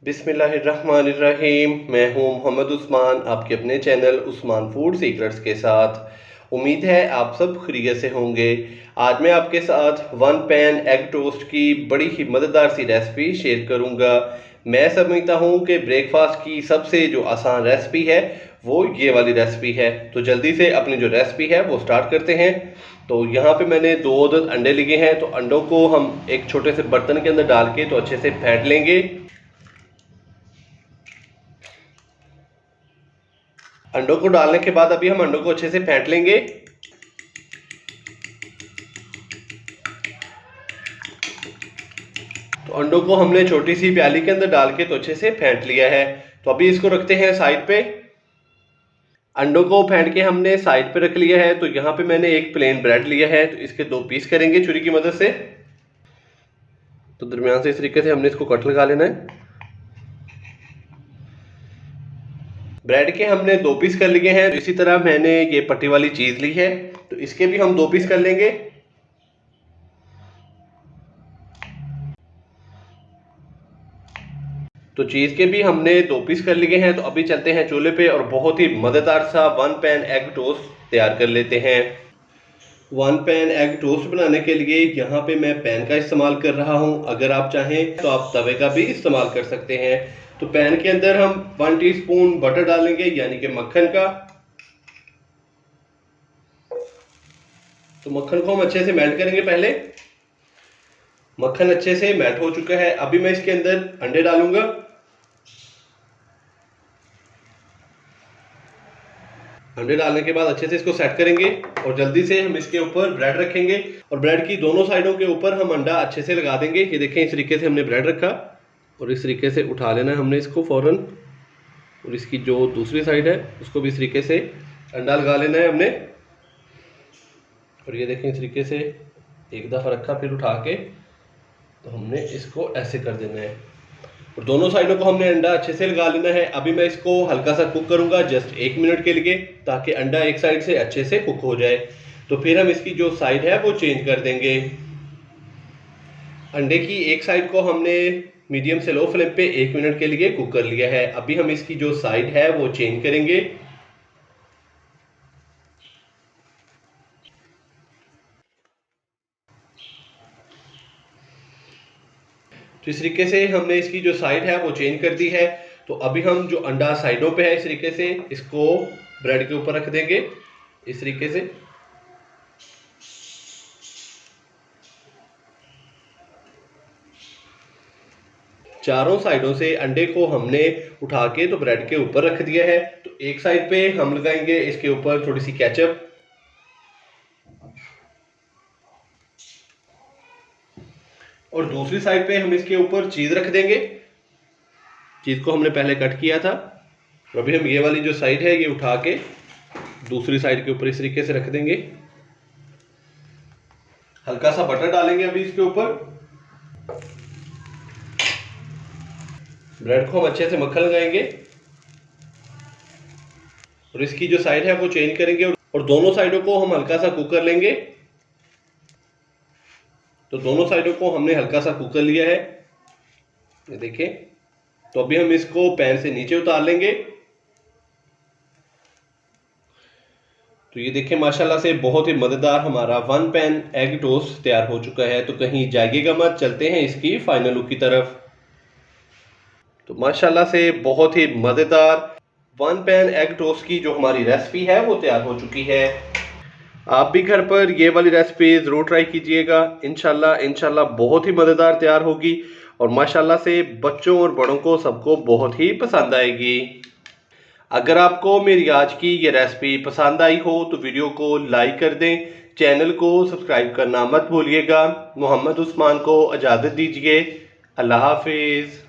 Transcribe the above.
बिस्मिल्लाहिर्रहमानिर्रहीम। मैं हूं मोहम्मद उस्मान, आपके अपने चैनल उस्मान फूड सीक्रेट्स के साथ। उम्मीद है आप सब खैरियत से होंगे। आज मैं आपके साथ वन पैन एग टोस्ट की बड़ी ही मज़ेदार सी रेसिपी शेयर करूंगा। मैं समझता हूं कि ब्रेकफास्ट की सबसे जो आसान रेसिपी है वो ये वाली रेसिपी है। तो जल्दी से अपनी जो रेसिपी है वो स्टार्ट करते हैं। तो यहाँ पे मैंने 2 अंडे लिए हैं। तो अंडों को हम एक छोटे से बर्तन के अंदर डाल के तो अच्छे से फेंट लेंगे। अंडों को डालने के बाद अभी हम अंडों को अच्छे से फेंट लेंगे। तो अंडों को हमने छोटी सी प्याली के अंदर डाल के तो अच्छे से फेंट लिया है। तो अभी इसको रखते हैं साइड पे। अंडों को फेंट के हमने साइड पे रख लिया है। तो यहाँ पे मैंने एक प्लेन ब्रेड लिया है, तो इसके 2 पीस करेंगे छुरी की मदद से। तो दरमियान से इस तरीके से हमने इसको कट लगा लेना है। ब्रेड के हमने 2 पीस कर लिए हैं। इसी तरह मैंने ये पट्टी वाली चीज़ ली है, तो इसके भी हम 2 पीस कर लेंगे। तो चीज़ के भी हमने 2 पीस कर लिए हैं। तो अभी चलते हैं चूल्हे पे और बहुत ही मज़ेदार सा वन पैन एग टोस्ट तैयार कर लेते हैं। वन पैन एग टोस्ट बनाने के लिए यहाँ पे मैं पैन का इस्तेमाल कर रहा हूँ। अगर आप चाहें तो आप तवे का भी इस्तेमाल कर सकते हैं। तो पैन के अंदर हम 1 टीस्पून बटर डालेंगे, यानी कि मक्खन का। तो मक्खन को हम अच्छे से मेल्ट करेंगे पहले। मक्खन अच्छे से मेल्ट हो चुका है। अभी मैं इसके अंदर अंडे डालूंगा। अंडे डालने के बाद अच्छे से इसको सेट करेंगे और जल्दी से हम इसके ऊपर ब्रेड रखेंगे और ब्रेड की दोनों साइडों के ऊपर हम अंडा अच्छे से लगा देंगे। ये देखें, इस तरीके से हमने ब्रेड रखा और इस तरीके से उठा लेना है हमने इसको फौरन। और इसकी जो दूसरी साइड है उसको भी इस तरीके से अंडा लगा लेना है हमने। और ये देखें, इस तरीके से एक दफ़ा रखा, फिर उठा के तो हमने इसको ऐसे कर देना है और दोनों साइडों को हमने अंडा अच्छे से लगा लेना है। अभी मैं इसको हल्का सा कुक करूंगा, जस्ट 1 मिनट के लिए, ताकि अंडा एक साइड से अच्छे से कुक हो जाए। तो फिर हम इसकी जो साइड है वो चेंज कर देंगे। अंडे की एक साइड को हमने मीडियम से लो फ्लेम पे 1 मिनट के लिए कुक कर लिया है। अभी हम इसकी जो साइड है वो चेंज करेंगे। तो इस तरीके से हमने इसकी जो साइड है वो चेंज कर दी है। तो अभी हम जो अंडा साइडों पे है इस तरीके से इसको ब्रेड के ऊपर रख देंगे, इस तरीके से। चारों साइडों से अंडे को हमने उठा के तो ब्रेड के ऊपर रख दिया है। तो एक साइड पे हम लगाएंगे इसके ऊपर थोड़ी सी केचप और दूसरी साइड पे हम इसके ऊपर चीज़ रख देंगे। चीज़ को हमने पहले कट किया था। और अभी हम ये वाली जो साइड है ये उठा के दूसरी साइड के ऊपर इस तरीके से रख देंगे। हल्का सा बटर डालेंगे अभी इसके ऊपर। ब्रेड को हम अच्छे से मक्खन लगाएंगे और इसकी जो साइड है वो चेंज करेंगे और दोनों साइडों को हम हल्का सा कुक कर लेंगे। तो दोनों साइडों को हमने हल्का सा कुक कर लिया है, ये देखें। तो अभी हम इसको पैन से नीचे उतार लेंगे। तो ये देखें, माशाल्लाह से बहुत ही मज़ेदार हमारा वन पैन एग टोस्ट तैयार हो चुका है। तो कहीं जाइएगा मत, चलते हैं इसकी फाइनल लुक की तरफ। तो माशाल्लाह से बहुत ही मज़ेदार वन पैन एग टोस्ट की जो हमारी रेसिपी है वो तैयार हो चुकी है। आप भी घर पर ये वाली रेसिपी ज़रूर ट्राई कीजिएगा। इंशाल्लाह बहुत ही मज़ेदार तैयार होगी और माशाल्लाह से बच्चों और बड़ों को सबको बहुत ही पसंद आएगी। अगर आपको मेरी आज की ये रेसिपी पसंद आई हो तो वीडियो को लाइक कर दें, चैनल को सब्सक्राइब करना मत भूलिएगा। मोहम्मद उस्मान को इजाज़त दीजिए। अल्लाह हाफिज़।